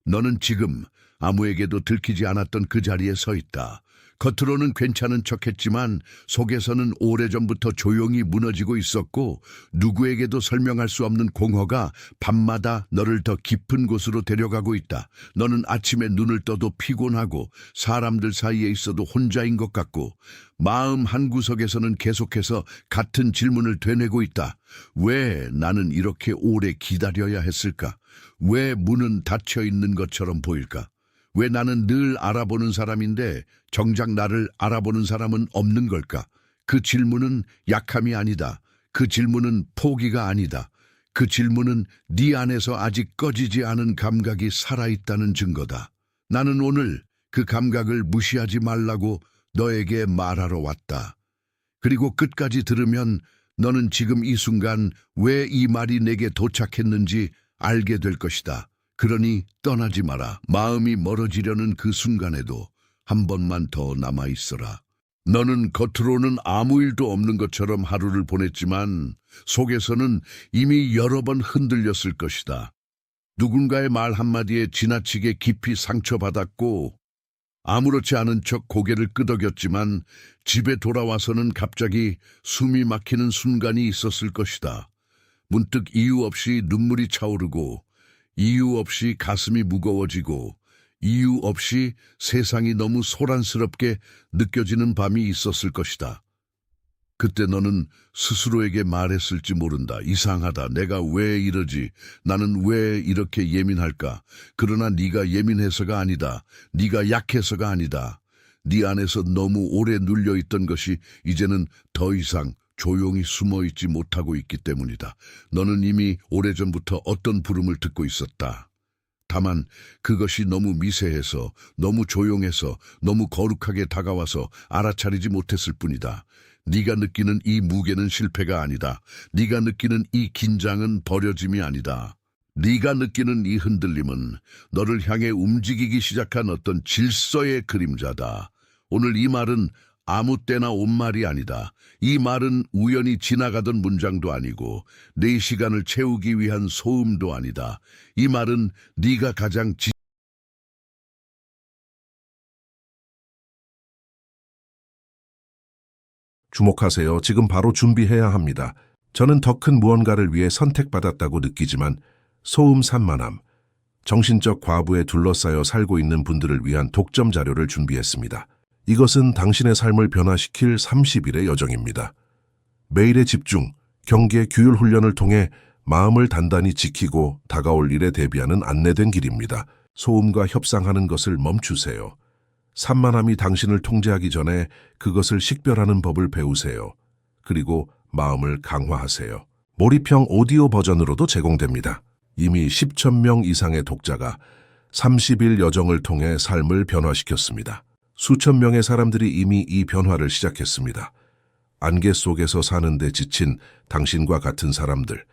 너는 지금 아무에게도 들키지 않았던 그 자리에 서 있다. 겉으로는 괜찮은 척했지만 속에서는 오래전부터 조용히 무너지고 있었고 누구에게도 설명할 수 없는 공허가 밤마다 너를 더 깊은 곳으로 데려가고 있다. 너는 아침에 눈을 떠도 피곤하고 사람들 사이에 있어도 혼자인 것 같고 마음 한구석에서는 계속해서 같은 질문을 되뇌고 있다. 왜 나는 이렇게 오래 기다려야 했을까? 왜 문은 닫혀 있는 것처럼 보일까? 왜 나는 늘 알아보는 사람인데 정작 나를 알아보는 사람은 없는 걸까? 그 질문은 약함이 아니다. 그 질문은 포기가 아니다. 그 질문은 네 안에서 아직 꺼지지 않은 감각이 살아있다는 증거다. 나는 오늘 그 감각을 무시하지 말라고 너에게 말하러 왔다. 그리고 끝까지 들으면 너는 지금 이 순간 왜 이 말이 내게 도착했는지 알게 될 것이다. 그러니 떠나지 마라. 마음이 멀어지려는 그 순간에도 한 번만 더 남아있어라. 너는 겉으로는 아무 일도 없는 것처럼 하루를 보냈지만 속에서는 이미 여러 번 흔들렸을 것이다. 누군가의 말 한마디에 지나치게 깊이 상처받았고 아무렇지 않은 척 고개를 끄덕였지만 집에 돌아와서는 갑자기 숨이 막히는 순간이 있었을 것이다. 문득 이유 없이 눈물이 차오르고 이유 없이 가슴이 무거워지고 이유 없이 세상이 너무 소란스럽게 느껴지는 밤이 있었을 것이다. 그때 너는 스스로에게 말했을지 모른다. 이상하다. 내가 왜 이러지? 나는 왜 이렇게 예민할까? 그러나 네가 예민해서가 아니다. 네가 약해서가 아니다. 네 안에서 너무 오래 눌려있던 것이 이제는 더 이상 조용히 숨어있지 못하고 있기 때문이다. 너는 이미 오래전부터 어떤 부름을 듣고 있었다. 다만 그것이 너무 미세해서, 너무 조용해서, 너무 거룩하게 다가와서 알아차리지 못했을 뿐이다. 네가 느끼는 이 무게는 실패가 아니다. 네가 느끼는 이 긴장은 버려짐이 아니다. 네가 느끼는 이 흔들림은 너를 향해 움직이기 시작한 어떤 질서의 그림자다. 오늘 이 말은 아무 때나 온 말이 아니다. 이 말은 우연히 지나가던 문장도 아니고 내 시간을 채우기 위한 소음도 아니다. 이 말은 네가 가장 주목하세요. 지금 바로 준비해야 합니다. 저는 더 큰 무언가를 위해 선택받았다고 느끼지만 소음 산만함, 정신적 과부에 둘러싸여 살고 있는 분들을 위한 독점 자료를 준비했습니다. 이것은 당신의 삶을 변화시킬 30일의 여정입니다. 매일의 집중, 경계, 규율 훈련을 통해 마음을 단단히 지키고 다가올 일에 대비하는 안내된 길입니다. 소음과 협상하는 것을 멈추세요. 산만함이 당신을 통제하기 전에 그것을 식별하는 법을 배우세요. 그리고 마음을 강화하세요. 몰입형 오디오 버전으로도 제공됩니다. 이미 10천 명 이상의 독자가 30일 여정을 통해 삶을 변화시켰습니다. 수천 명의 사람들이 이미 이 변화를 시작했습니다. 안개 속에서 사는데 지친 당신과 같은 사람들,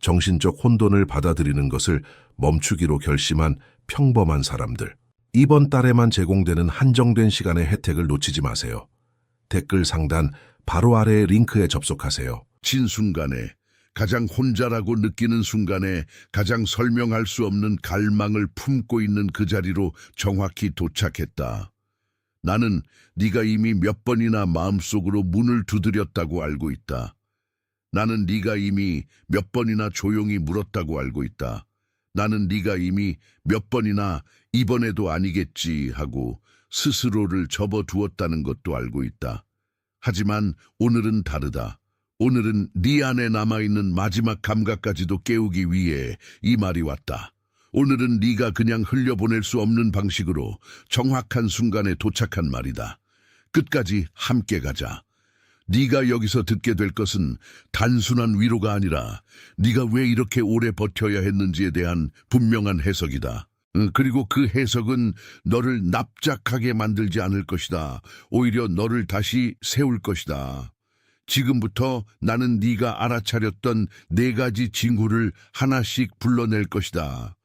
정신적 혼돈을 받아들이는 것을 멈추기로 결심한 평범한 사람들. 이번 달에만 제공되는 한정된 시간의 혜택을 놓치지 마세요. 댓글 상단 바로 아래의 링크에 접속하세요. 진 순간에, 가장 혼자라고 느끼는 순간에 가장 설명할 수 없는 갈망을 품고 있는 그 자리로 정확히 도착했다. 나는 네가 이미 몇 번이나 마음속으로 문을 두드렸다고 알고 있다. 나는 네가 이미 몇 번이나 조용히 물었다고 알고 있다. 나는 네가 이미 몇 번이나 이번에도 아니겠지 하고 스스로를 접어두었다는 것도 알고 있다. 하지만 오늘은 다르다. 오늘은 네 안에 남아있는 마지막 감각까지도 깨우기 위해 이 말이 왔다. 오늘은 네가 그냥 흘려보낼 수 없는 방식으로 정확한 순간에 도착한 말이다. 끝까지 함께 가자. 네가 여기서 듣게 될 것은 단순한 위로가 아니라 네가 왜 이렇게 오래 버텨야 했는지에 대한 분명한 해석이다. 그리고 그 해석은 너를 납작하게 만들지 않을 것이다. 오히려 너를 다시 세울 것이다. 지금부터 나는 네가 알아차렸던 4가지 징후를 하나씩 불러낼 것이다.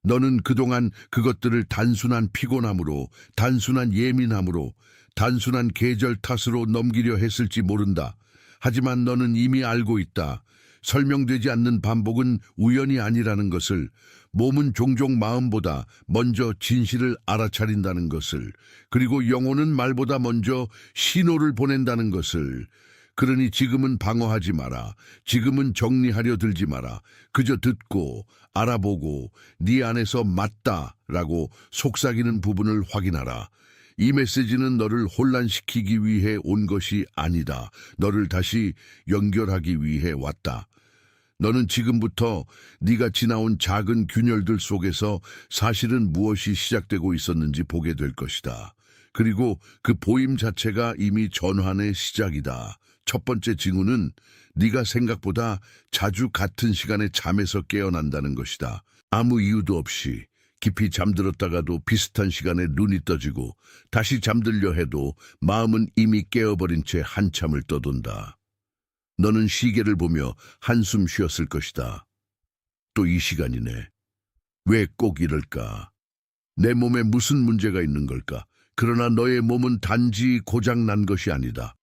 너는 그동안 그것들을 단순한 피곤함으로, 단순한 예민함으로, 단순한 계절 탓으로 넘기려 했을지 모른다. 하지만 너는 이미 알고 있다. 설명되지 않는 반복은 우연이 아니라는 것을, 몸은 종종 마음보다 먼저 진실을 알아차린다는 것을, 그리고 영혼은 말보다 먼저 신호를 보낸다는 것을. 그러니 지금은 방어하지 마라. 지금은 정리하려 들지 마라. 그저 듣고 알아보고 네 안에서 맞다라고 속삭이는 부분을 확인하라. 이 메시지는 너를 혼란시키기 위해 온 것이 아니다. 너를 다시 연결하기 위해 왔다. 너는 지금부터 네가 지나온 작은 균열들 속에서 사실은 무엇이 시작되고 있었는지 보게 될 것이다. 그리고 그 보임 자체가 이미 전환의 시작이다. 첫 번째 징후는 네가 생각보다 자주 같은 시간에 잠에서 깨어난다는 것이다. 아무 이유도 없이 깊이 잠들었다가도 비슷한 시간에 눈이 떠지고 다시 잠들려 해도 마음은 이미 깨어버린 채 한참을 떠돈다. 너는 시계를 보며 한숨 쉬었을 것이다. 또 이 시간이네. 왜 꼭 이럴까? 내 몸에 무슨 문제가 있는 걸까? 그러나 너의 몸은 단지 고장난 것이 아니다.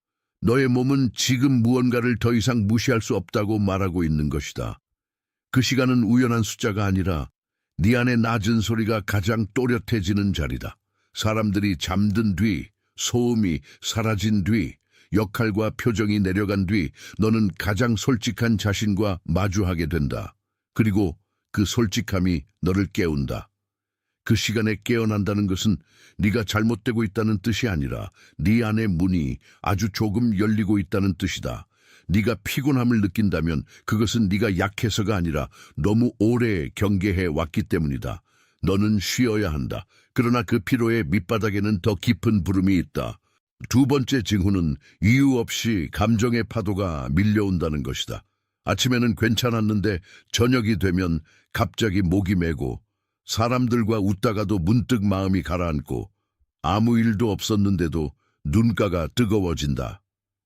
너의 몸은 지금 무언가를 더 이상 무시할 수 없다고 말하고 있는 것이다. 그 시간은 우연한 숫자가 아니라 네 안의 낮은 소리가 가장 또렷해지는 자리다. 사람들이 잠든 뒤, 소음이 사라진 뒤, 역할과 표정이 내려간 뒤 너는 가장 솔직한 자신과 마주하게 된다. 그리고 그 솔직함이 너를 깨운다. 그 시간에 깨어난다는 것은 네가 잘못되고 있다는 뜻이 아니라 네 안의 문이 아주 조금 열리고 있다는 뜻이다. 네가 피곤함을 느낀다면 그것은 네가 약해서가 아니라 너무 오래 경계해 왔기 때문이다. 너는 쉬어야 한다. 그러나 그 피로의 밑바닥에는 더 깊은 부름이 있다. 두 번째 징후는 이유 없이 감정의 파도가 밀려온다는 것이다. 아침에는 괜찮았는데 저녁이 되면 갑자기 목이 메고 사람들과 웃다가도 문득 마음이 가라앉고 아무 일도 없었는데도 눈가가 뜨거워진다.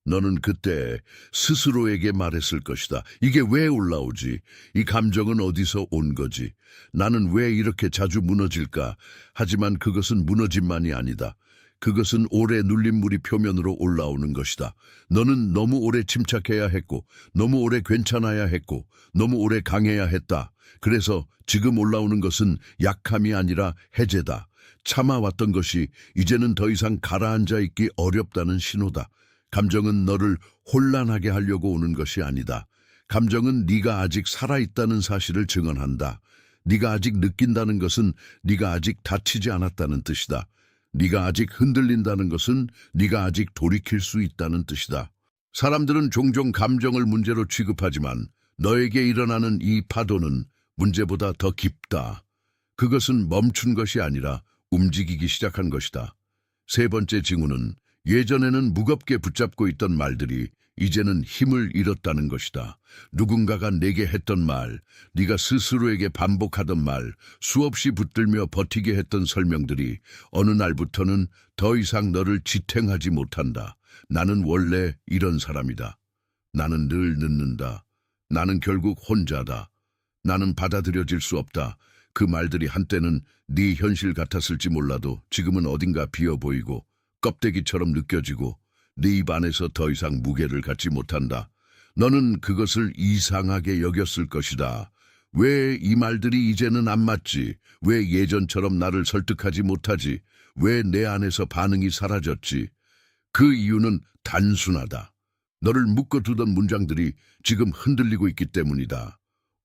너는 그때 스스로에게 말했을 것이다. 이게 왜 올라오지? 이 감정은 어디서 온 거지? 나는 왜 이렇게 자주 무너질까? 하지만 그것은 무너짐만이 아니다. 그것은 오래 눌린 물이 표면으로 올라오는 것이다. 너는 너무 오래 침착해야 했고, 너무 오래 괜찮아야 했고, 너무 오래 강해야 했다. 그래서 지금 올라오는 것은 약함이 아니라 해제다. 참아왔던 것이 이제는 더 이상 가라앉아 있기 어렵다는 신호다. 감정은 너를 혼란하게 하려고 오는 것이 아니다. 감정은 네가 아직 살아있다는 사실을 증언한다. 네가 아직 느낀다는 것은 네가 아직 다치지 않았다는 뜻이다. 네가 아직 흔들린다는 것은 네가 아직 돌이킬 수 있다는 뜻이다. 사람들은 종종 감정을 문제로 취급하지만 너에게 일어나는 이 파도는 문제보다 더 깊다. 그것은 멈춘 것이 아니라 움직이기 시작한 것이다. 세 번째 징후는 예전에는 무겁게 붙잡고 있던 말들이 이제는 힘을 잃었다는 것이다. 누군가가 내게 했던 말, 네가 스스로에게 반복하던 말, 수없이 붙들며 버티게 했던 설명들이 어느 날부터는 더 이상 너를 지탱하지 못한다. 나는 원래 이런 사람이다. 나는 늘 늦는다. 나는 결국 혼자다. 나는 받아들여질 수 없다. 그 말들이 한때는 네 현실 같았을지 몰라도 지금은 어딘가 비어 보이고 껍데기처럼 느껴지고 네 입 안에서 더 이상 무게를 갖지 못한다. 너는 그것을 이상하게 여겼을 것이다. 왜 이 말들이 이제는 안 맞지? 왜 예전처럼 나를 설득하지 못하지? 왜 내 안에서 반응이 사라졌지? 그 이유는 단순하다. 너를 묶어두던 문장들이 지금 흔들리고 있기 때문이다.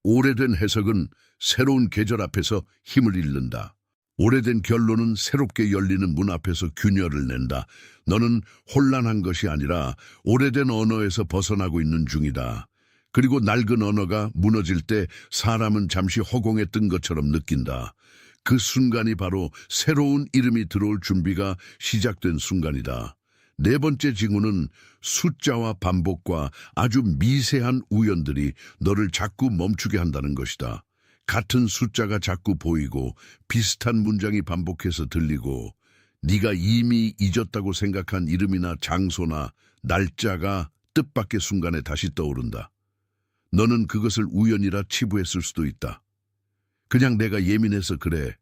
오래된 해석은 새로운 계절 앞에서 힘을 잃는다. 오래된 결론은 새롭게 열리는 문 앞에서 균열을 낸다. 너는 혼란한 것이 아니라 오래된 언어에서 벗어나고 있는 중이다. 그리고 낡은 언어가 무너질 때 사람은 잠시 허공에 뜬 것처럼 느낀다. 그 순간이 바로 새로운 이름이 들어올 준비가 시작된 순간이다. 네 번째 징후는 숫자와 반복과 아주 미세한 우연들이 너를 자꾸 멈추게 한다는 것이다. 같은 숫자가 자꾸 보이고 비슷한 문장이 반복해서 들리고 네가 이미 잊었다고 생각한 이름이나 장소나 날짜가 뜻밖의 순간에 다시 떠오른다. 너는 그것을 우연이라 치부했을 수도 있다. 그냥 내가 예민해서 그래.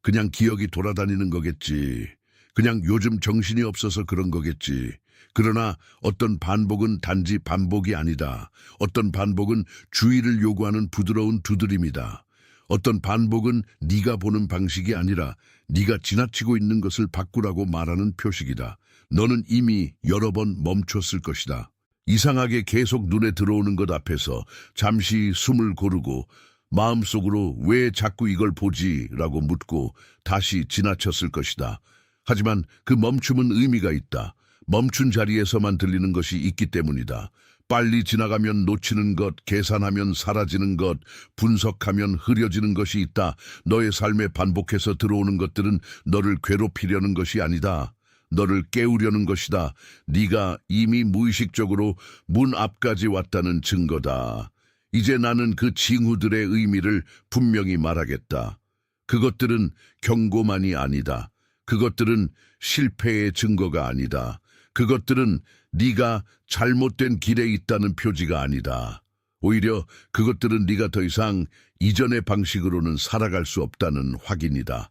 그냥 기억이 돌아다니는 거겠지. 그냥 요즘 정신이 없어서 그런 거겠지. 그러나 어떤 반복은 단지 반복이 아니다. 어떤 반복은 주의를 요구하는 부드러운 두드림이다. 어떤 반복은 네가 보는 방식이 아니라 네가 지나치고 있는 것을 바꾸라고 말하는 표식이다. 너는 이미 여러 번 멈췄을 것이다. 이상하게 계속 눈에 들어오는 것 앞에서 잠시 숨을 고르고 마음속으로 왜 자꾸 이걸 보지? 라고 묻고 다시 지나쳤을 것이다. 하지만 그 멈춤은 의미가 있다. 멈춘 자리에서만 들리는 것이 있기 때문이다. 빨리 지나가면 놓치는 것, 계산하면 사라지는 것, 분석하면 흐려지는 것이 있다. 너의 삶에 반복해서 들어오는 것들은 너를 괴롭히려는 것이 아니다. 너를 깨우려는 것이다. 네가 이미 무의식적으로 문 앞까지 왔다는 증거다. 이제 나는 그 징후들의 의미를 분명히 말하겠다. 그것들은 경고만이 아니다. 그것들은 실패의 증거가 아니다. 그것들은 네가 잘못된 길에 있다는 표지가 아니다. 오히려 그것들은 네가 더 이상 이전의 방식으로는 살아갈 수 없다는 확인이다.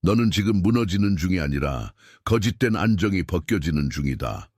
너는 지금 무너지는 중이 아니라 거짓된 안정이 벗겨지는 중이다.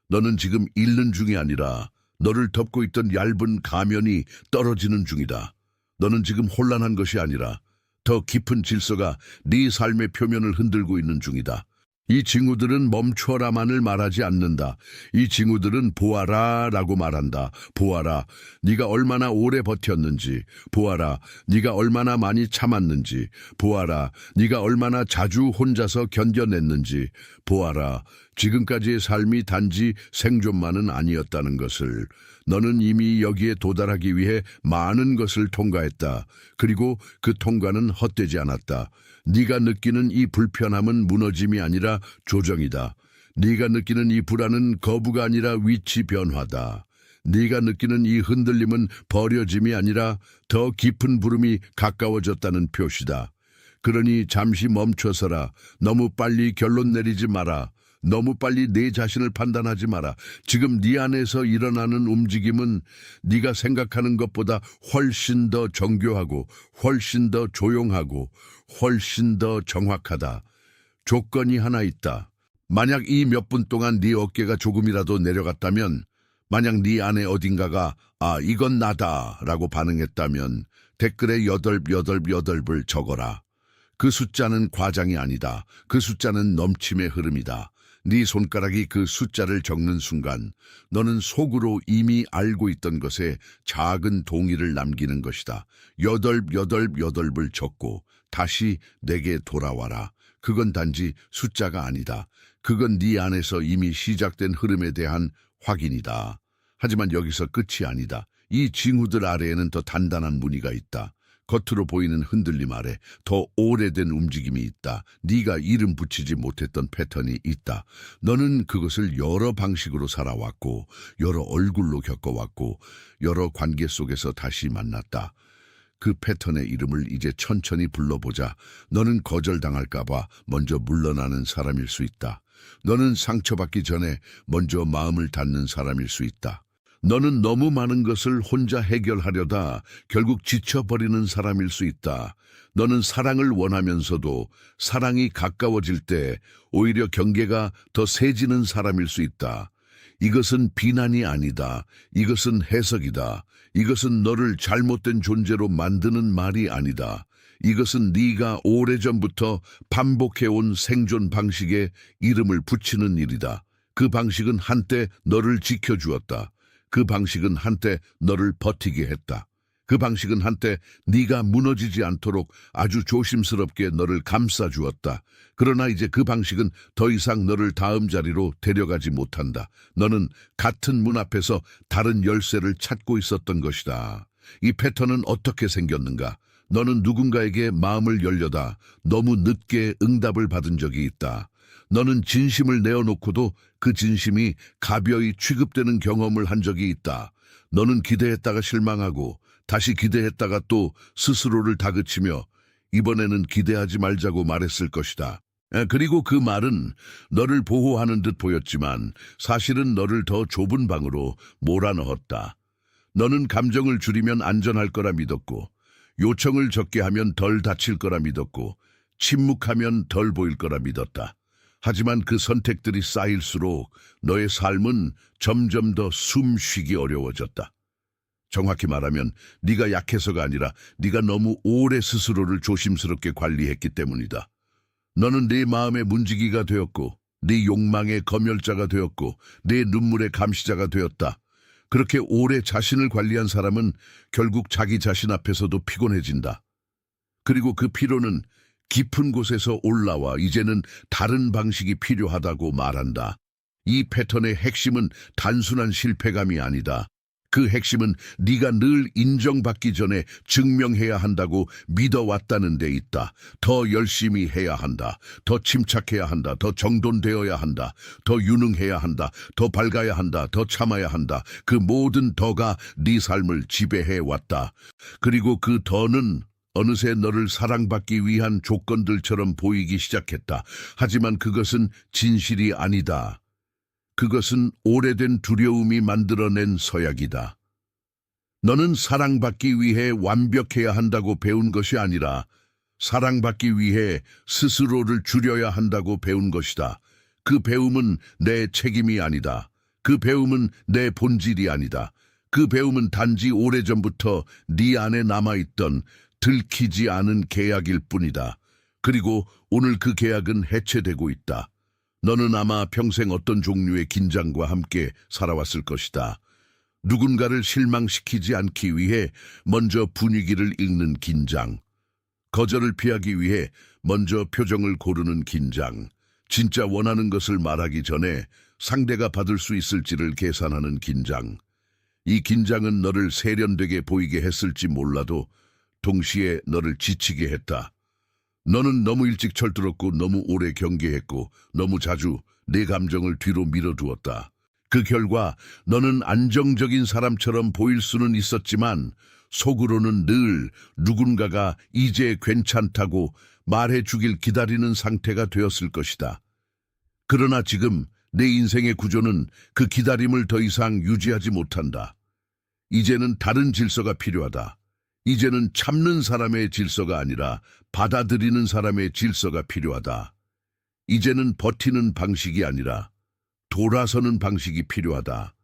너는 지금 잃는 중이 아니라 너를 덮고 있던 얇은 가면이 떨어지는 중이다. 너는 지금 혼란한 것이 아니라 더 깊은 질서가 네 삶의 표면을 흔들고 있는 중이다. 이 징후들은 멈춰라만을 말하지 않는다. 이 징후들은 보아라 라고 말한다. 보아라, 네가 얼마나 오래 버텼는지. 보아라, 네가 얼마나 많이 참았는지. 보아라, 네가 얼마나 자주 혼자서 견뎌냈는지. 보아라, 지금까지의 삶이 단지 생존만은 아니었다는 것을. 너는 이미 여기에 도달하기 위해 많은 것을 통과했다. 그리고 그 통과는 헛되지 않았다. 네가 느끼는 이 불편함은 무너짐이 아니라 조정이다. 네가 느끼는 이 불안은 거부가 아니라 위치 변화다. 네가 느끼는 이 흔들림은 버려짐이 아니라 더 깊은 부름이 가까워졌다는 표시다. 그러니 잠시 멈춰서라. 너무 빨리 결론 내리지 마라. 너무 빨리 내 자신을 판단하지 마라. 지금 네 안에서 일어나는 움직임은 네가 생각하는 것보다 훨씬 더 정교하고 훨씬 더 조용하고 훨씬 더 정확하다. 조건이 하나 있다. 만약 이 몇 분 동안 네 어깨가 조금이라도 내려갔다면, 만약 네 안에 어딘가가 이건 나다 라고 반응했다면 댓글에 888을 적어라. 그 숫자는 과장이 아니다. 그 숫자는 넘침의 흐름이다. 네 손가락이 그 숫자를 적는 순간 너는 속으로 이미 알고 있던 것에 작은 동의를 남기는 것이다. 888을 적고 다시 내게 돌아와라. 그건 단지 숫자가 아니다. 그건 네 안에서 이미 시작된 흐름에 대한 확인이다. 하지만 여기서 끝이 아니다. 이 징후들 아래에는 더 단단한 무늬가 있다. 겉으로 보이는 흔들림 아래 더 오래된 움직임이 있다. 네가 이름 붙이지 못했던 패턴이 있다. 너는 그것을 여러 방식으로 살아왔고, 여러 얼굴로 겪어왔고, 여러 관계 속에서 다시 만났다. 그 패턴의 이름을 이제 천천히 불러보자. 너는 거절당할까봐 먼저 물러나는 사람일 수 있다. 너는 상처받기 전에 먼저 마음을 닫는 사람일 수 있다. 너는 너무 많은 것을 혼자 해결하려다 결국 지쳐버리는 사람일 수 있다. 너는 사랑을 원하면서도 사랑이 가까워질 때 오히려 경계가 더 세지는 사람일 수 있다. 이것은 비난이 아니다. 이것은 해석이다. 이것은 너를 잘못된 존재로 만드는 말이 아니다. 이것은 네가 오래전부터 반복해온 생존 방식에 이름을 붙이는 일이다. 그 방식은 한때 너를 지켜주었다. 그 방식은 한때 너를 버티게 했다. 그 방식은 한때 네가 무너지지 않도록 아주 조심스럽게 너를 감싸주었다. 그러나 이제 그 방식은 더 이상 너를 다음 자리로 데려가지 못한다. 너는 같은 문 앞에서 다른 열쇠를 찾고 있었던 것이다. 이 패턴은 어떻게 생겼는가? 너는 누군가에게 마음을 열려다 너무 늦게 응답을 받은 적이 있다. 너는 진심을 내어놓고도 그 진심이 가벼이 취급되는 경험을 한 적이 있다. 너는 기대했다가 실망하고 다시 기대했다가 또 스스로를 다그치며 이번에는 기대하지 말자고 말했을 것이다. 그리고 그 말은 너를 보호하는 듯 보였지만 사실은 너를 더 좁은 방으로 몰아넣었다. 너는 감정을 줄이면 안전할 거라 믿었고, 요청을 적게 하면 덜 다칠 거라 믿었고, 침묵하면 덜 보일 거라 믿었다. 하지만 그 선택들이 쌓일수록 너의 삶은 점점 더 숨쉬기 어려워졌다. 정확히 말하면 네가 약해서가 아니라 네가 너무 오래 스스로를 조심스럽게 관리했기 때문이다. 너는 네 마음의 문지기가 되었고 네 욕망의 검열자가 되었고 네 눈물의 감시자가 되었다. 그렇게 오래 자신을 관리한 사람은 결국 자기 자신 앞에서도 피곤해진다. 그리고 그 피로는 깊은 곳에서 올라와 이제는 다른 방식이 필요하다고 말한다. 이 패턴의 핵심은 단순한 실패감이 아니다. 그 핵심은 네가 늘 인정받기 전에 증명해야 한다고 믿어왔다는 데 있다. 더 열심히 해야 한다. 더 침착해야 한다. 더 정돈되어야 한다. 더 유능해야 한다. 더 밝아야 한다. 더 참아야 한다. 그 모든 더가 네 삶을 지배해왔다. 그리고 그 더는 어느새 너를 사랑받기 위한 조건들처럼 보이기 시작했다. 하지만 그것은 진실이 아니다. 그것은 오래된 두려움이 만들어낸 서약이다. 너는 사랑받기 위해 완벽해야 한다고 배운 것이 아니라 사랑받기 위해 스스로를 줄여야 한다고 배운 것이다. 그 배움은 내 책임이 아니다. 그 배움은 내 본질이 아니다. 그 배움은 단지 오래전부터 네 안에 남아있던 들키지 않은 계약일 뿐이다. 그리고 오늘 그 계약은 해체되고 있다. 너는 아마 평생 어떤 종류의 긴장과 함께 살아왔을 것이다. 누군가를 실망시키지 않기 위해 먼저 분위기를 읽는 긴장, 거절을 피하기 위해 먼저 표정을 고르는 긴장, 진짜 원하는 것을 말하기 전에 상대가 받을 수 있을지를 계산하는 긴장. 이 긴장은 너를 세련되게 보이게 했을지 몰라도 동시에 너를 지치게 했다. 너는 너무 일찍 철들었고 너무 오래 경계했고 너무 자주 내 감정을 뒤로 밀어두었다. 그 결과 너는 안정적인 사람처럼 보일 수는 있었지만 속으로는 늘 누군가가 이제 괜찮다고 말해주길 기다리는 상태가 되었을 것이다. 그러나 지금 내 인생의 구조는 그 기다림을 더 이상 유지하지 못한다. 이제는 다른 질서가 필요하다. 이제는 참는 사람의 질서가 아니라 받아들이는 사람의 질서가 필요하다. 이제는 버티는 방식이 아니라 돌아서는 방식이 필요하다.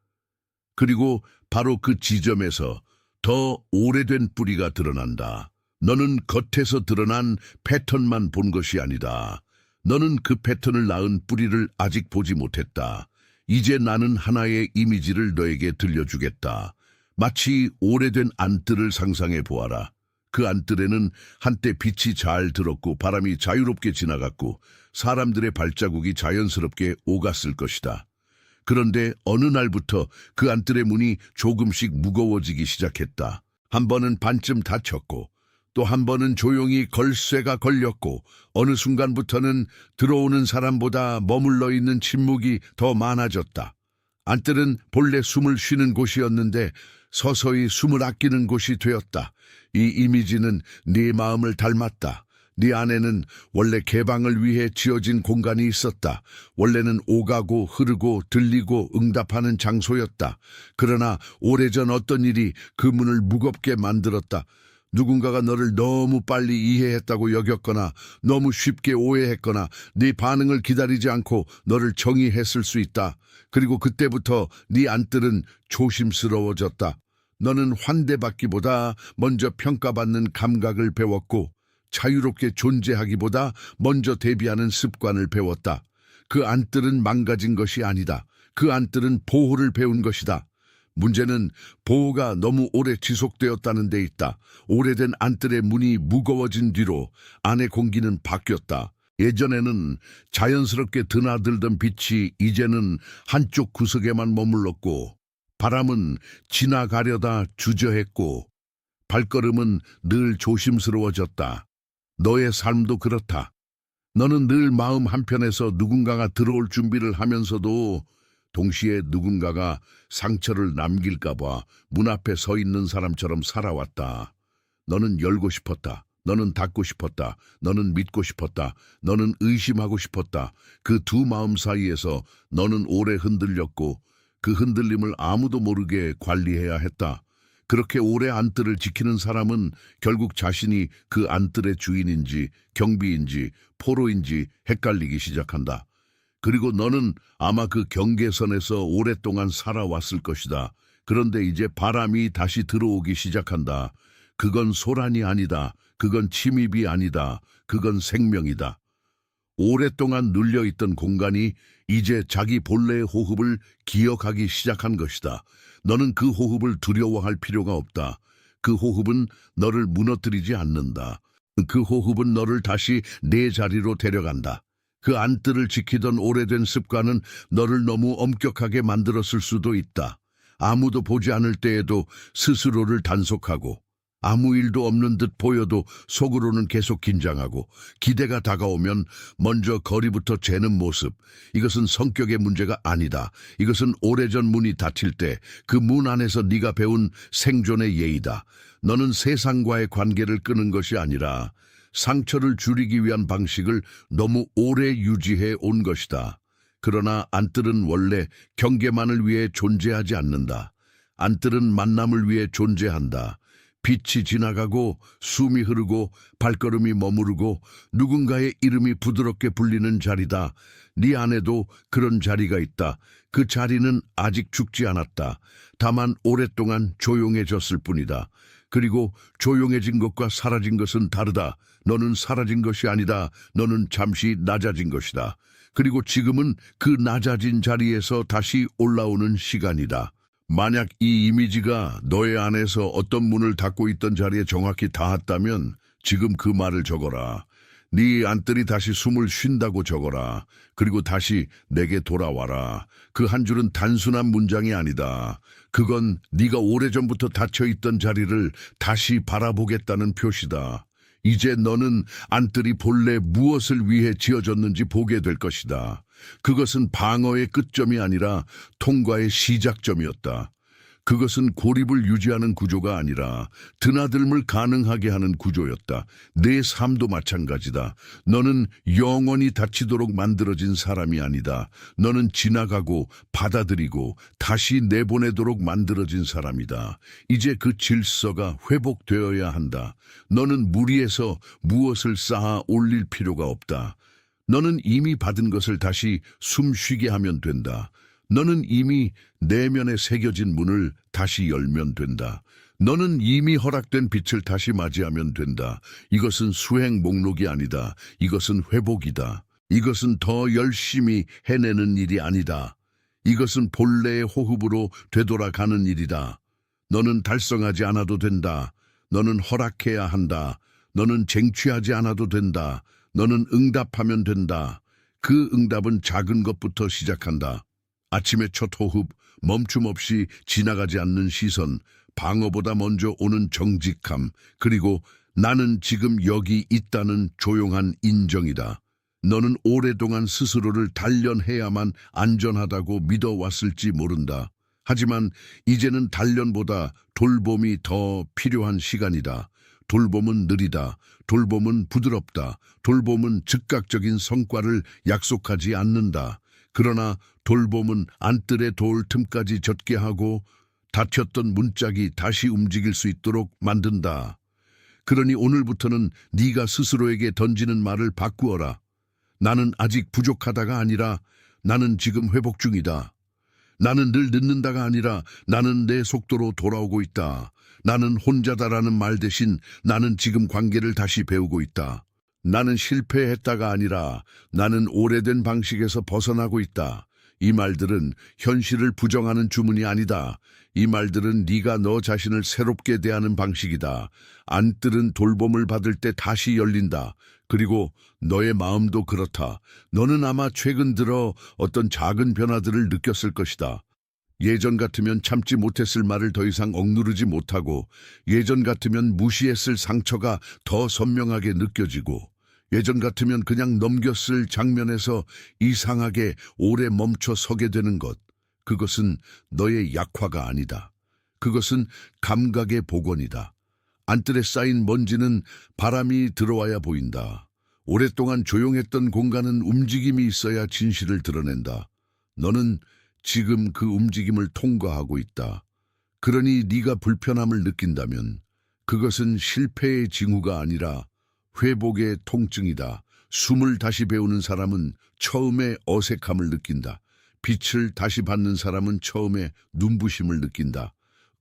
그리고 바로 그 지점에서 더 오래된 뿌리가 드러난다. 너는 겉에서 드러난 패턴만 본 것이 아니다. 너는 그 패턴을 낳은 뿌리를 아직 보지 못했다. 이제 나는 하나의 이미지를 너에게 들려주겠다. 마치 오래된 안뜰을 상상해 보아라. 그 안뜰에는 한때 빛이 잘 들었고 바람이 자유롭게 지나갔고 사람들의 발자국이 자연스럽게 오갔을 것이다. 그런데 어느 날부터 그 안뜰의 문이 조금씩 무거워지기 시작했다. 한 번은 반쯤 닫혔고 또 한 번은 조용히 걸쇠가 걸렸고 어느 순간부터는 들어오는 사람보다 머물러 있는 침묵이 더 많아졌다. 안뜰은 본래 숨을 쉬는 곳이었는데 서서히 숨을 아끼는 곳이 되었다. 이 이미지는 네 마음을 닮았다. 네 안에는 원래 개방을 위해 지어진 공간이 있었다. 원래는 오가고 흐르고 들리고 응답하는 장소였다. 그러나 오래전 어떤 일이 그 문을 무겁게 만들었다. 누군가가 너를 너무 빨리 이해했다고 여겼거나 너무 쉽게 오해했거나 네 반응을 기다리지 않고 너를 정의했을 수 있다. 그리고 그때부터 네 안뜰은 조심스러워졌다. 너는 환대받기보다 먼저 평가받는 감각을 배웠고 자유롭게 존재하기보다 먼저 대비하는 습관을 배웠다. 그 안뜰은 망가진 것이 아니다. 그 안뜰은 보호를 배운 것이다. 문제는 보호가 너무 오래 지속되었다는 데 있다. 오래된 안뜰의 문이 무거워진 뒤로 안의 공기는 바뀌었다. 예전에는 자연스럽게 드나들던 빛이 이제는 한쪽 구석에만 머물렀고 바람은 지나가려다 주저했고 발걸음은 늘 조심스러워졌다. 너의 삶도 그렇다. 너는 늘 마음 한편에서 누군가가 들어올 준비를 하면서도 동시에 누군가가 상처를 남길까봐 문 앞에 서 있는 사람처럼 살아왔다. 너는 열고 싶었다. 너는 닫고 싶었다. 너는 믿고 싶었다. 너는 의심하고 싶었다. 그 두 마음 사이에서 너는 오래 흔들렸고 그 흔들림을 아무도 모르게 관리해야 했다. 그렇게 오래 안뜰을 지키는 사람은 결국 자신이 그 안뜰의 주인인지 경비인지 포로인지 헷갈리기 시작한다. 그리고 너는 아마 그 경계선에서 오랫동안 살아왔을 것이다. 그런데 이제 바람이 다시 들어오기 시작한다. 그건 소란이 아니다. 그건 침입이 아니다. 그건 생명이다. 오랫동안 눌려있던 공간이 이제 자기 본래의 호흡을 기억하기 시작한 것이다. 너는 그 호흡을 두려워할 필요가 없다. 그 호흡은 너를 무너뜨리지 않는다. 그 호흡은 너를 다시 내 자리로 데려간다. 그 안뜰을 지키던 오래된 습관은 너를 너무 엄격하게 만들었을 수도 있다. 아무도 보지 않을 때에도 스스로를 단속하고 아무 일도 없는 듯 보여도 속으로는 계속 긴장하고 기대가 다가오면 먼저 거리부터 재는 모습. 이것은 성격의 문제가 아니다. 이것은 오래전 문이 닫힐 때 그 문 안에서 네가 배운 생존의 예의다. 너는 세상과의 관계를 끄는 것이 아니라 상처를 줄이기 위한 방식을 너무 오래 유지해 온 것이다. 그러나 안뜰은 원래 경계만을 위해 존재하지 않는다. 안뜰은 만남을 위해 존재한다. 빛이 지나가고 숨이 흐르고 발걸음이 머무르고 누군가의 이름이 부드럽게 불리는 자리다. 네 안에도 그런 자리가 있다. 그 자리는 아직 죽지 않았다. 다만 오랫동안 조용해졌을 뿐이다. 그리고 조용해진 것과 사라진 것은 다르다. 너는 사라진 것이 아니다. 너는 잠시 낮아진 것이다. 그리고 지금은 그 낮아진 자리에서 다시 올라오는 시간이다. 만약 이 이미지가 너의 안에서 어떤 문을 닫고 있던 자리에 정확히 닿았다면 지금 그 말을 적어라. 네 안뜰이 다시 숨을 쉰다고 적어라. 그리고 다시 내게 돌아와라. 그 한 줄은 단순한 문장이 아니다. 그건 네가 오래전부터 닫혀있던 자리를 다시 바라보겠다는 표시다. 이제 너는 안뜰이 본래 무엇을 위해 지어졌는지 보게 될 것이다. 그것은 방어의 끝점이 아니라 통과의 시작점이었다. 그것은 고립을 유지하는 구조가 아니라 드나들음을 가능하게 하는 구조였다. 내 삶도 마찬가지다. 너는 영원히 닫히도록 만들어진 사람이 아니다. 너는 지나가고 받아들이고 다시 내보내도록 만들어진 사람이다. 이제 그 질서가 회복되어야 한다. 너는 무리해서 무엇을 쌓아 올릴 필요가 없다. 너는 이미 받은 것을 다시 숨쉬게 하면 된다. 너는 이미 내면에 새겨진 문을 다시 열면 된다. 너는 이미 허락된 빛을 다시 맞이하면 된다. 이것은 수행 목록이 아니다. 이것은 회복이다. 이것은 더 열심히 해내는 일이 아니다. 이것은 본래의 호흡으로 되돌아가는 일이다. 너는 달성하지 않아도 된다. 너는 허락해야 한다. 너는 쟁취하지 않아도 된다. 너는 응답하면 된다. 그 응답은 작은 것부터 시작한다. 아침의 첫 호흡, 멈춤 없이 지나가지 않는 시선, 방어보다 먼저 오는 정직함, 그리고 나는 지금 여기 있다는 조용한 인정이다. 너는 오랫동안 스스로를 단련해야만 안전하다고 믿어왔을지 모른다. 하지만 이제는 단련보다 돌봄이 더 필요한 시간이다. 돌봄은 느리다. 돌봄은 부드럽다. 돌봄은 즉각적인 성과를 약속하지 않는다. 그러나 돌봄은 안뜰의 돌 틈까지 젖게 하고 닫혔던 문짝이 다시 움직일 수 있도록 만든다. 그러니 오늘부터는 네가 스스로에게 던지는 말을 바꾸어라. 나는 아직 부족하다가 아니라 나는 지금 회복 중이다. 나는 늘 늦는다가 아니라 나는 내 속도로 돌아오고 있다. 나는 혼자다라는 말 대신 나는 지금 관계를 다시 배우고 있다. 나는 실패했다가 아니라 나는 오래된 방식에서 벗어나고 있다. 이 말들은 현실을 부정하는 주문이 아니다. 이 말들은 네가 너 자신을 새롭게 대하는 방식이다. 안뜰은 돌봄을 받을 때 다시 열린다. 그리고 너의 마음도 그렇다. 너는 아마 최근 들어 어떤 작은 변화들을 느꼈을 것이다. 예전 같으면 참지 못했을 말을 더 이상 억누르지 못하고, 예전 같으면 무시했을 상처가 더 선명하게 느껴지고, 예전 같으면 그냥 넘겼을 장면에서 이상하게 오래 멈춰 서게 되는 것. 그것은 너의 약화가 아니다. 그것은 감각의 복원이다. 안뜰에 쌓인 먼지는 바람이 들어와야 보인다. 오랫동안 조용했던 공간은 움직임이 있어야 진실을 드러낸다. 너는 지금 그 움직임을 통과하고 있다. 그러니 네가 불편함을 느낀다면 그것은 실패의 징후가 아니라 회복의 통증이다. 숨을 다시 배우는 사람은 처음에 어색함을 느낀다. 빛을 다시 받는 사람은 처음에 눈부심을 느낀다.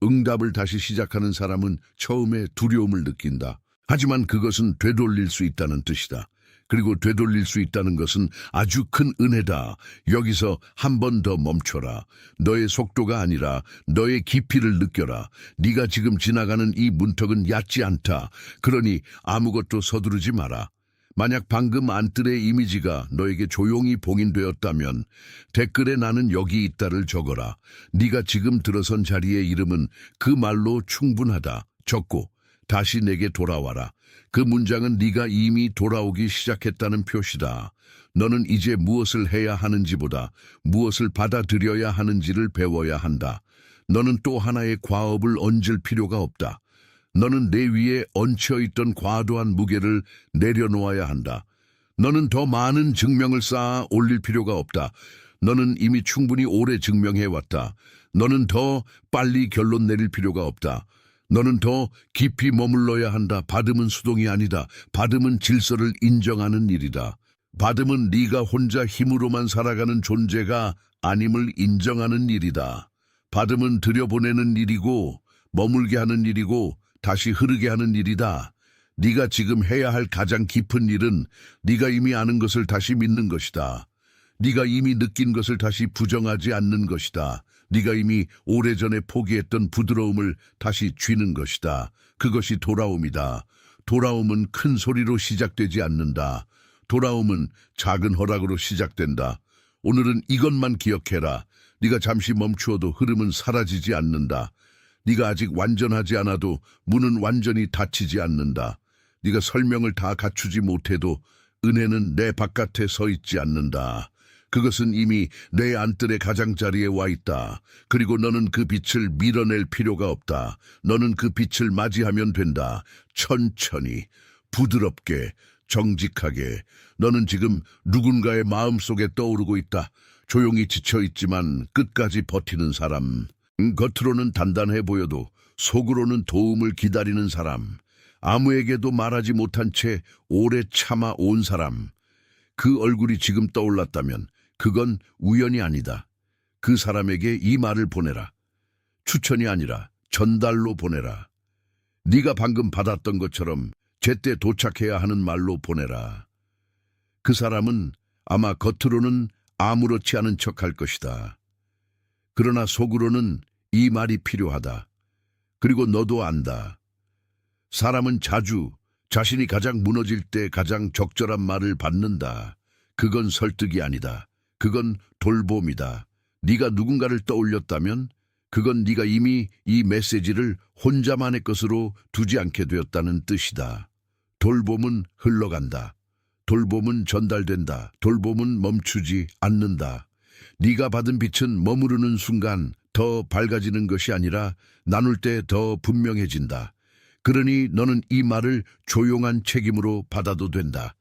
응답을 다시 시작하는 사람은 처음에 두려움을 느낀다. 하지만 그것은 되돌릴 수 있다는 뜻이다. 그리고 되돌릴 수 있다는 것은 아주 큰 은혜다. 여기서 한 번 더 멈춰라. 너의 속도가 아니라 너의 깊이를 느껴라. 네가 지금 지나가는 이 문턱은 얕지 않다. 그러니 아무것도 서두르지 마라. 만약 방금 안뜰의 이미지가 너에게 조용히 봉인되었다면 댓글에 나는 여기 있다를 적어라. 네가 지금 들어선 자리의 이름은 그 말로 충분하다. 적고 다시 내게 돌아와라. 그 문장은 네가 이미 돌아오기 시작했다는 표시다. 너는 이제 무엇을 해야 하는지보다 무엇을 받아들여야 하는지를 배워야 한다. 너는 또 하나의 과업을 얹을 필요가 없다. 너는 내 위에 얹혀있던 과도한 무게를 내려놓아야 한다. 너는 더 많은 증명을 쌓아 올릴 필요가 없다. 너는 이미 충분히 오래 증명해왔다. 너는 더 빨리 결론 내릴 필요가 없다. 너는 더 깊이 머물러야 한다. 받음은 수동이 아니다. 받음은 질서를 인정하는 일이다. 받음은 네가 혼자 힘으로만 살아가는 존재가 아님을 인정하는 일이다. 받음은 들여보내는 일이고 머물게 하는 일이고 다시 흐르게 하는 일이다. 네가 지금 해야 할 가장 깊은 일은 네가 이미 아는 것을 다시 믿는 것이다. 네가 이미 느낀 것을 다시 부정하지 않는 것이다. 네가 이미 오래전에 포기했던 부드러움을 다시 쥐는 것이다. 그것이 돌아옴이다. 돌아옴은 큰 소리로 시작되지 않는다. 돌아옴은 작은 허락으로 시작된다. 오늘은 이것만 기억해라. 네가 잠시 멈추어도 흐름은 사라지지 않는다. 네가 아직 완전하지 않아도 문은 완전히 닫히지 않는다. 네가 설명을 다 갖추지 못해도 은혜는 내 바깥에 서 있지 않는다. 그것은 이미 내 안뜰의 가장자리에 와 있다. 그리고 너는 그 빛을 밀어낼 필요가 없다. 너는 그 빛을 맞이하면 된다. 천천히, 부드럽게, 정직하게. 너는 지금 누군가의 마음속에 떠오르고 있다. 조용히 지쳐있지만 끝까지 버티는 사람. 겉으로는 단단해 보여도 속으로는 도움을 기다리는 사람. 아무에게도 말하지 못한 채 오래 참아 온 사람. 그 얼굴이 지금 떠올랐다면 그건 우연이 아니다. 그 사람에게 이 말을 보내라. 추천이 아니라 전달로 보내라. 네가 방금 받았던 것처럼 제때 도착해야 하는 말로 보내라. 그 사람은 아마 겉으로는 아무렇지 않은 척할 것이다. 그러나 속으로는 이 말이 필요하다. 그리고 너도 안다. 사람은 자주 자신이 가장 무너질 때 가장 적절한 말을 받는다. 그건 설득이 아니다. 그건 돌봄이다. 네가 누군가를 떠올렸다면 그건 네가 이미 이 메시지를 혼자만의 것으로 두지 않게 되었다는 뜻이다. 돌봄은 흘러간다. 돌봄은 전달된다. 돌봄은 멈추지 않는다. 네가 받은 빛은 머무르는 순간 더 밝아지는 것이 아니라 나눌 때 더 분명해진다. 그러니 너는 이 말을 조용한 책임으로 받아도 된다.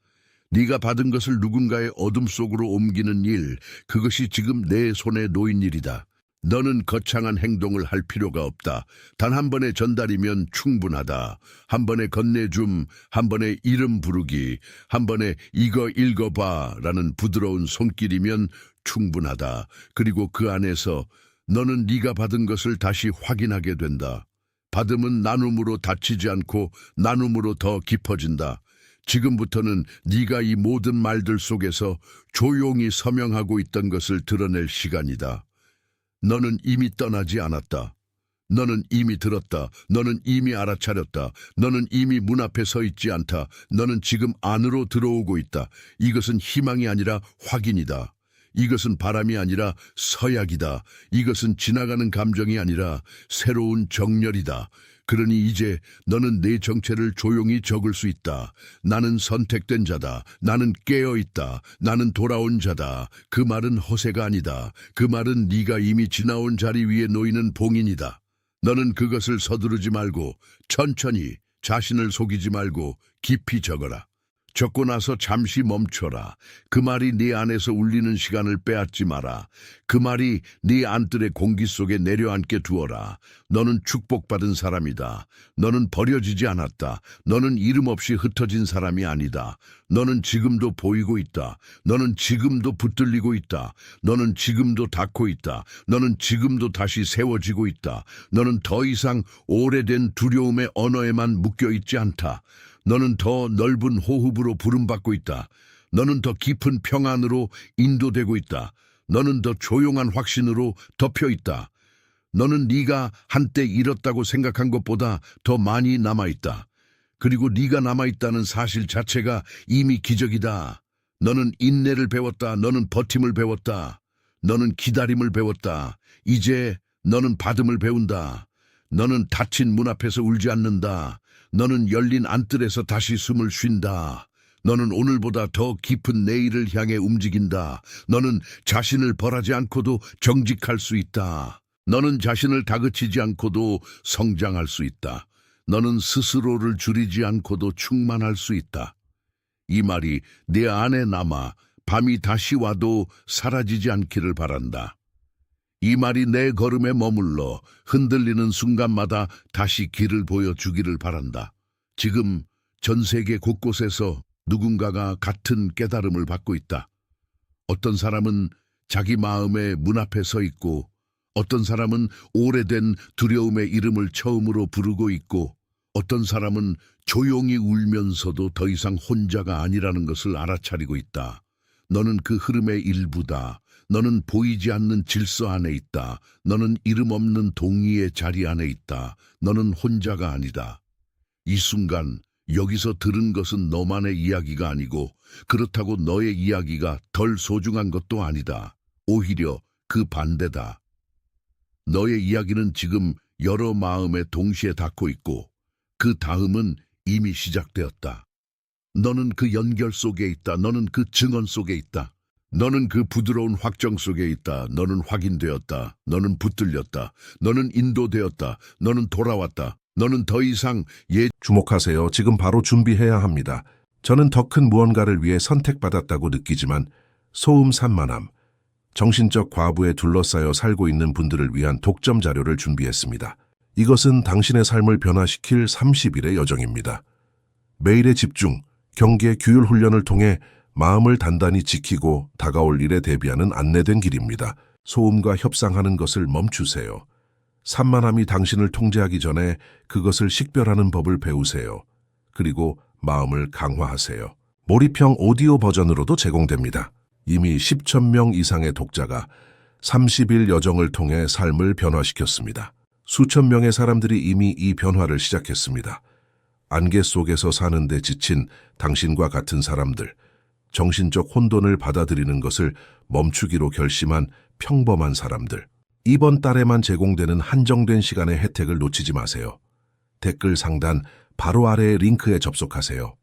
네가 받은 것을 누군가의 어둠 속으로 옮기는 일, 그것이 지금 내 손에 놓인 일이다. 너는 거창한 행동을 할 필요가 없다. 단 한 번의 전달이면 충분하다. 한 번의 건네줌, 한 번의 이름 부르기, 한 번의 이거 읽어봐 라는 부드러운 손길이면 충분하다. 그리고 그 안에서 너는 네가 받은 것을 다시 확인하게 된다. 받음은 나눔으로 닫히지 않고 나눔으로 더 깊어진다. 지금부터는 네가 이 모든 말들 속에서 조용히 서명하고 있던 것을 드러낼 시간이다. 너는 이미 떠나지 않았다. 너는 이미 들었다. 너는 이미 알아차렸다. 너는 이미 문 앞에 서 있지 않다. 너는 지금 안으로 들어오고 있다. 이것은 희망이 아니라 확인이다. 이것은 바람이 아니라 서약이다. 이것은 지나가는 감정이 아니라 새로운 정렬이다. 그러니 이제 너는 내 정체를 조용히 적을 수 있다. 나는 선택된 자다. 나는 깨어있다. 나는 돌아온 자다. 그 말은 허세가 아니다. 그 말은 네가 이미 지나온 자리 위에 놓이는 봉인이다. 너는 그것을 서두르지 말고 천천히 자신을 속이지 말고 깊이 적어라. 적고 나서 잠시 멈춰라. 그 말이 네 안에서 울리는 시간을 빼앗지 마라. 그 말이 네 안뜰의 공기 속에 내려앉게 두어라. 너는 축복받은 사람이다. 너는 버려지지 않았다. 너는 이름 없이 흩어진 사람이 아니다. 너는 지금도 보이고 있다. 너는 지금도 붙들리고 있다. 너는 지금도 닿고 있다. 너는 지금도 다시 세워지고 있다. 너는 더 이상 오래된 두려움의 언어에만 묶여 있지 않다. 너는 더 넓은 호흡으로 부름받고 있다. 너는 더 깊은 평안으로 인도되고 있다. 너는 더 조용한 확신으로 덮여 있다. 너는 네가 한때 잃었다고 생각한 것보다 더 많이 남아있다. 그리고 네가 남아있다는 사실 자체가 이미 기적이다. 너는 인내를 배웠다. 너는 버팀을 배웠다. 너는 기다림을 배웠다. 이제 너는 받음을 배운다. 너는 닫힌 문 앞에서 울지 않는다. 너는 열린 안뜰에서 다시 숨을 쉰다. 너는 오늘보다 더 깊은 내일을 향해 움직인다. 너는 자신을 벌하지 않고도 정직할 수 있다. 너는 자신을 다그치지 않고도 성장할 수 있다. 너는 스스로를 줄이지 않고도 충만할 수 있다. 이 말이 내 안에 남아 밤이 다시 와도 사라지지 않기를 바란다. 이 말이 내 걸음에 머물러 흔들리는 순간마다 다시 길을 보여주기를 바란다. 지금 전 세계 곳곳에서 누군가가 같은 깨달음을 받고 있다. 어떤 사람은 자기 마음의 문 앞에 서 있고, 어떤 사람은 오래된 두려움의 이름을 처음으로 부르고 있고, 어떤 사람은 조용히 울면서도 더 이상 혼자가 아니라는 것을 알아차리고 있다. 너는 그 흐름의 일부다. 너는 보이지 않는 질서 안에 있다. 너는 이름 없는 동의의 자리 안에 있다. 너는 혼자가 아니다. 이 순간 여기서 들은 것은 너만의 이야기가 아니고 그렇다고 너의 이야기가 덜 소중한 것도 아니다. 오히려 그 반대다. 너의 이야기는 지금 여러 마음에 동시에 닿고 있고 그 다음은 이미 시작되었다. 너는 그 연결 속에 있다. 너는 그 증언 속에 있다. 너는 그 부드러운 확정 속에 있다. 너는 확인되었다. 너는 붙들렸다. 너는 인도되었다. 너는 돌아왔다. 너는 더 이상 주목하세요. 지금 바로 준비해야 합니다. 저는 더 큰 무언가를 위해 선택받았다고 느끼지만 소음 산만함, 정신적 과부에 둘러싸여 살고 있는 분들을 위한 독점 자료를 준비했습니다. 이것은 당신의 삶을 변화시킬 30일의 여정입니다. 매일의 집중, 경계, 규율 훈련을 통해 마음을 단단히 지키고 다가올 일에 대비하는 안내된 길입니다. 소음과 협상하는 것을 멈추세요. 산만함이 당신을 통제하기 전에 그것을 식별하는 법을 배우세요. 그리고 마음을 강화하세요. 몰입형 오디오 버전으로도 제공됩니다. 이미 10천 명 이상의 독자가 30일 여정을 통해 삶을 변화시켰습니다. 수천 명의 사람들이 이미 이 변화를 시작했습니다. 안개 속에서 사는데 지친 당신과 같은 사람들, 정신적 혼돈을 받아들이는 것을 멈추기로 결심한 평범한 사람들. 이번 달에만 제공되는 한정된 시간의 혜택을 놓치지 마세요. 댓글 상단 바로 아래의 링크에 접속하세요.